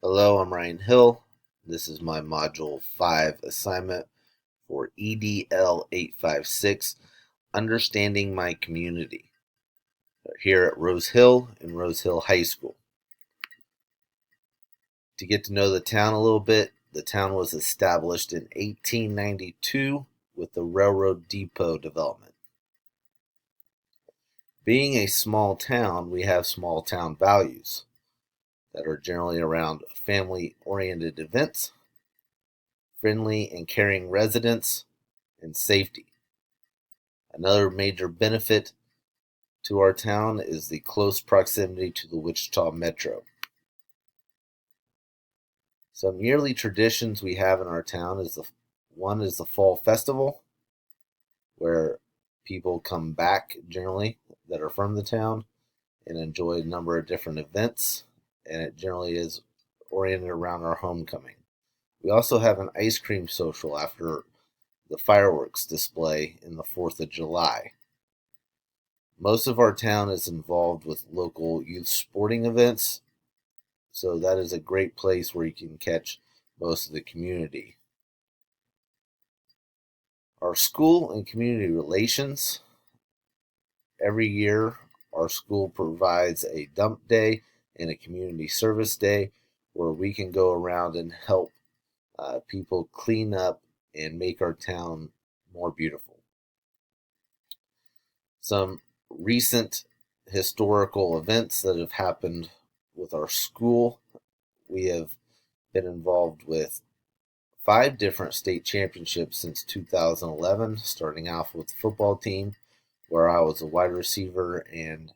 Hello, I'm Ryan Hill. This is my Module 5 assignment for EDL 856, Understanding My Community, here at Rose Hill and Rose Hill High School. To get to know the town a little bit, the town was established in 1892 with the railroad depot development. Being a small town, we have small town values that are generally around family-oriented events, friendly and caring residents, and safety. Another major benefit to our town is the close proximity to the Wichita Metro. Some yearly traditions we have in our town is the Fall Festival, where people come back generally that are from the town and enjoy a number of different events, and it generally is oriented around our homecoming. We also have an ice cream social after the fireworks display in the 4th of July. Most of our town is involved with local youth sporting events, so that is a great place where you can catch most of the community. Our school and community relations. Every year, our school provides a dump day and a community service day where we can go around and help people clean up and make our town more beautiful. Some recent historical events that have happened with our school. We have been involved with 5 different state championships since 2011, starting off with the football team, where I was a wide receiver and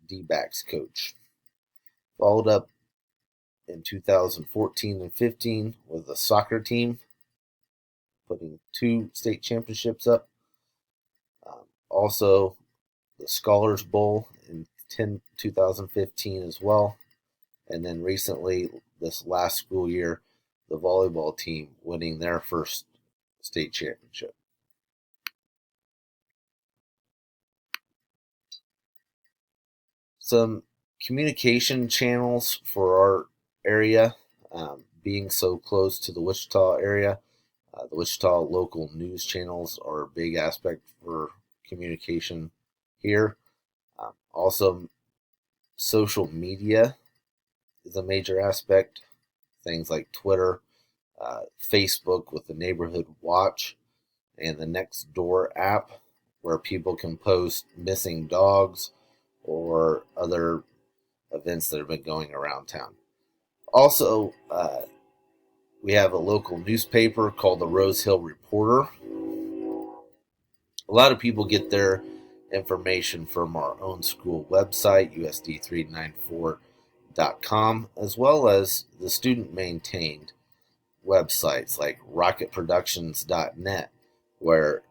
D-backs coach. Followed up in 2014 and 15 with the soccer team, putting 2 state championships up. Also, the Scholars Bowl in 2015 as well. And then recently, this last school year, the volleyball team winning their first state championship. Some communication channels for our area, being so close to the Wichita area. The Wichita local news channels are a big aspect for communication here. Also, social media is a major aspect. Things like Twitter, Facebook with the Neighborhood Watch, and the Nextdoor app, where people can post missing dogs or other events that have been going around town. Also, we have a local newspaper called the Rose Hill Reporter. A lot of people get their information from our own school website, usd394.com, as well as the student-maintained websites like rocketproductions.net, where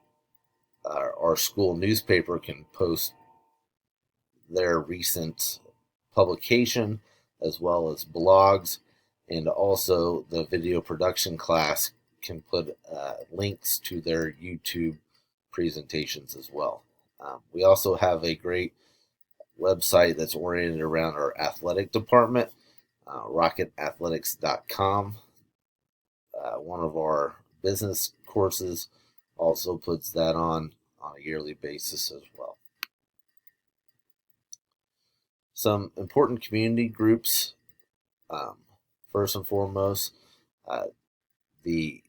our school newspaper can post their recent publication as well as blogs, and also the video production class can put links to their YouTube presentations as well. We also have a great website that's oriented around our athletic department, rocketathletics.com. One of our business courses also puts that on a yearly basis as well. Some important community groups. First and foremost, the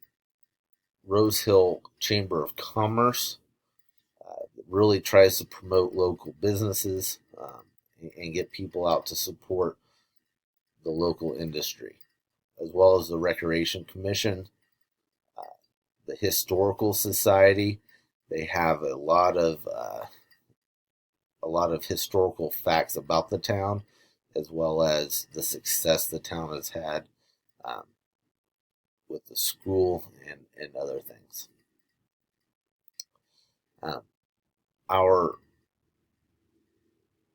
Rose Hill Chamber of Commerce really tries to promote local businesses and get people out to support the local industry, as well as the Recreation Commission, the Historical Society. They have a lot of historical facts about the town, as well as the success the town has had with the school and other things. Our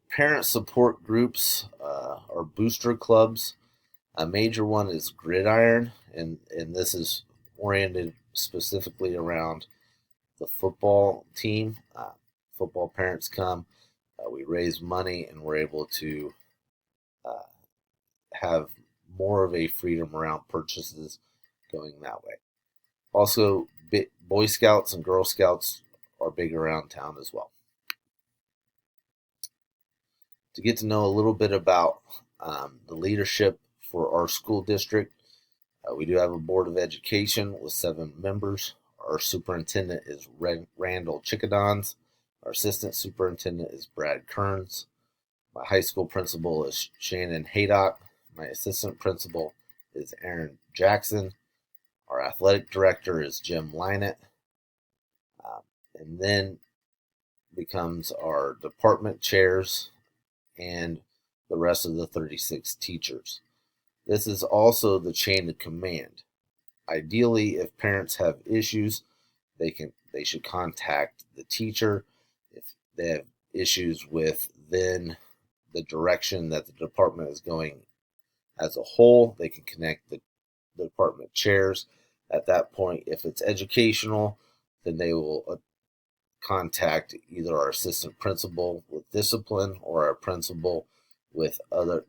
parent support groups are booster clubs. A major one is Gridiron, and this is oriented specifically around the football team. Football parents come, we raise money, and we're able to have more of a freedom around purchases going that way. Also, Boy Scouts and Girl Scouts are big around town as well. To get to know a little bit about the leadership for our school district, we do have a board of education with 7 members. Our superintendent is Randall Chickadons. Our assistant superintendent is Brad Kearns. My high school principal is Shannon Haydock. My assistant principal is Aaron Jackson. Our athletic director is Jim Lynett. And then becomes our department chairs and the rest of the 36 teachers. This is also the chain of command. Ideally, if parents have issues, they should contact the teacher. If they have issues with then the direction that the department is going as a whole, they can connect the department chairs. At that point, if it's educational, then they will contact either our assistant principal with discipline or our principal with other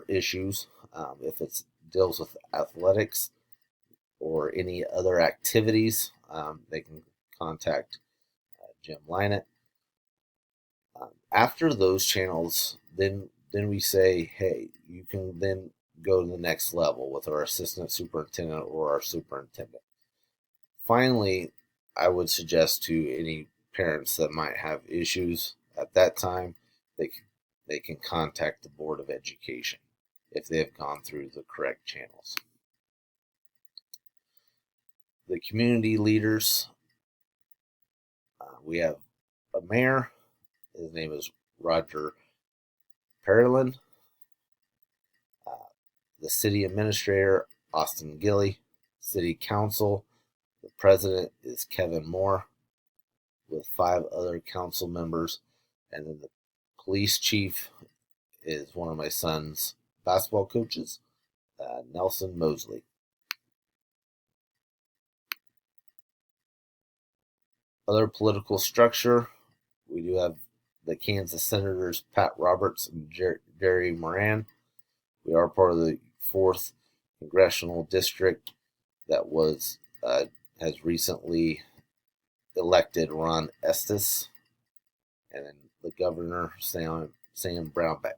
issues. If it deals with athletics or any other activities, they can contact Jim Lynett. After those channels, then we say, hey, you can then go to the next level with our assistant superintendent or our superintendent. Finally, I would suggest to any parents that might have issues at that time, they can contact the Board of Education if they have gone through the correct channels. The community leaders, we have a mayor. His name is Roger Perilin. The city administrator, Austin Gilley. City council, the president is Kevin Moore with 5 other council members. And then the police chief is one of my son's basketball coaches, Nelson Mosley. Other political structure, we do have the Kansas Senators, Pat Roberts and Jerry Moran. We are part of the 4th congressional district that was has recently elected Ron Estes, and then the governor, Sam Brownback.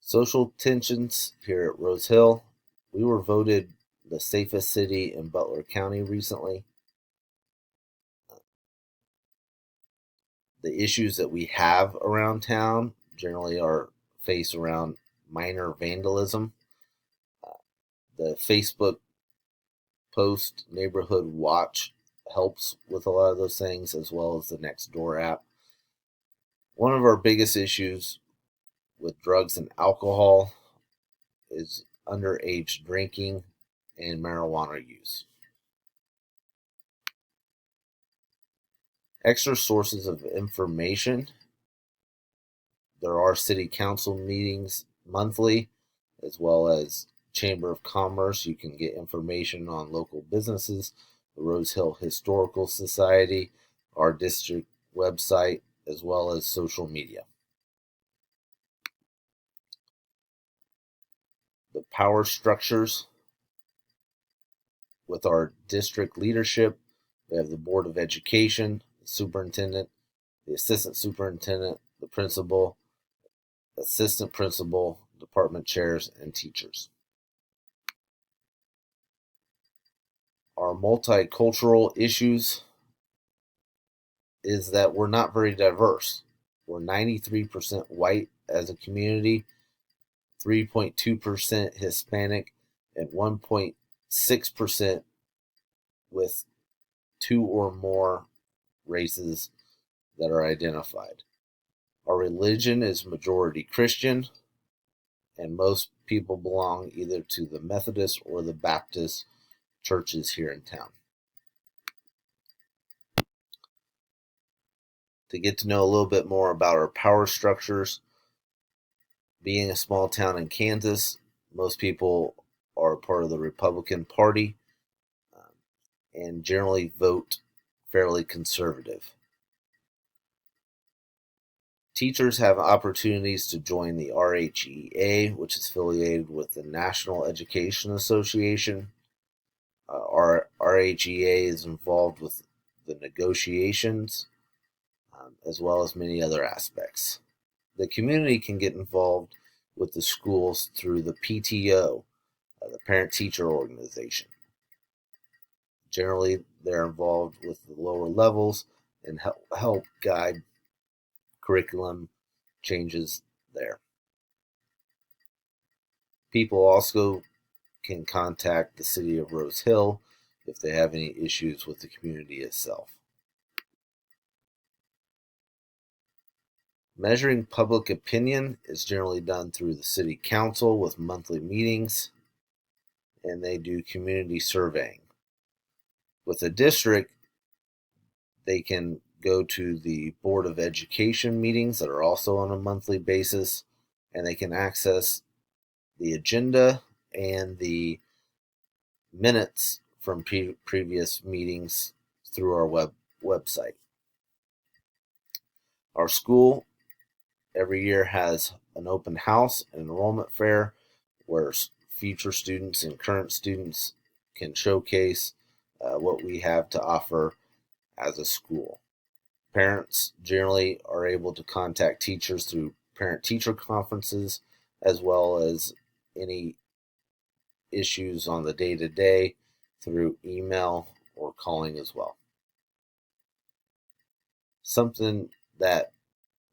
Social tensions here at Rose Hill. We were voted the safest city in Butler County recently. The issues that we have around town generally are faced around minor vandalism. The Facebook post Neighborhood Watch helps with a lot of those things, as well as the Nextdoor app. One of our biggest issues with drugs and alcohol is underage drinking and marijuana use. Extra sources of information. There are city council meetings monthly, as well as Chamber of Commerce. You can get information on local businesses, the Rose Hill Historical Society, our district website, as well as social media. The power structures with our district leadership, we have the Board of Education, the superintendent, the assistant superintendent, the principal, assistant principal, department chairs, and teachers. Our multicultural issues is that we're not very diverse. We're 93% white as a community, 3.2% Hispanic, and 1.6% with 2 or more races that are identified. Our religion is majority Christian, and most people belong either to the Methodist or the Baptist churches here in town. To get to know a little bit more about our power structures, being a small town in Kansas, most people are part of the Republican Party and generally vote fairly conservative. Teachers have opportunities to join the RHEA, which is affiliated with the National Education Association. Our RHEA is involved with the negotiations as well as many other aspects. The community can get involved with the schools through the PTO, the Parent Teacher Organization. Generally, they're involved with the lower levels and help guide curriculum changes there. People also can contact the city of Rose Hill if they have any issues with the community itself. Measuring public opinion is generally done through the city council with monthly meetings, and they do community surveying. With a district, they can go to the Board of Education meetings that are also on a monthly basis, and they can access the agenda and the minutes from previous meetings through our website. Our school every year has an open house and enrollment fair where future students and current students can showcase what we have to offer as a school. Parents generally are able to contact teachers through parent-teacher conferences as well as any issues on the day-to-day through email or calling as well. Something that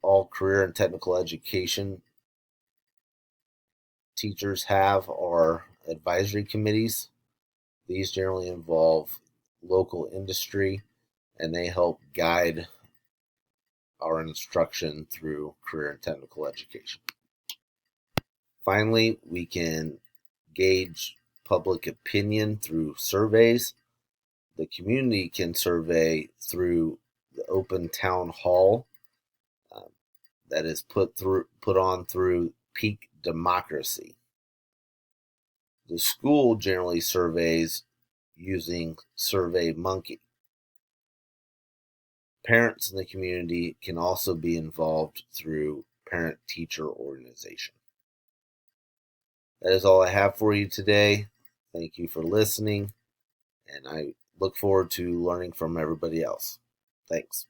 all career and technical education teachers have are advisory committees. These generally involve local industry and they help guide our instruction through career and technical education. Finally, we can gauge public opinion through surveys. The community can survey through the open town hall that is put on through Peak Democracy. The school generally surveys using SurveyMonkey. Parents in the community can also be involved through parent-teacher organization. That is all I have for you today. Thank you for listening, and I look forward to learning from everybody else. Thanks.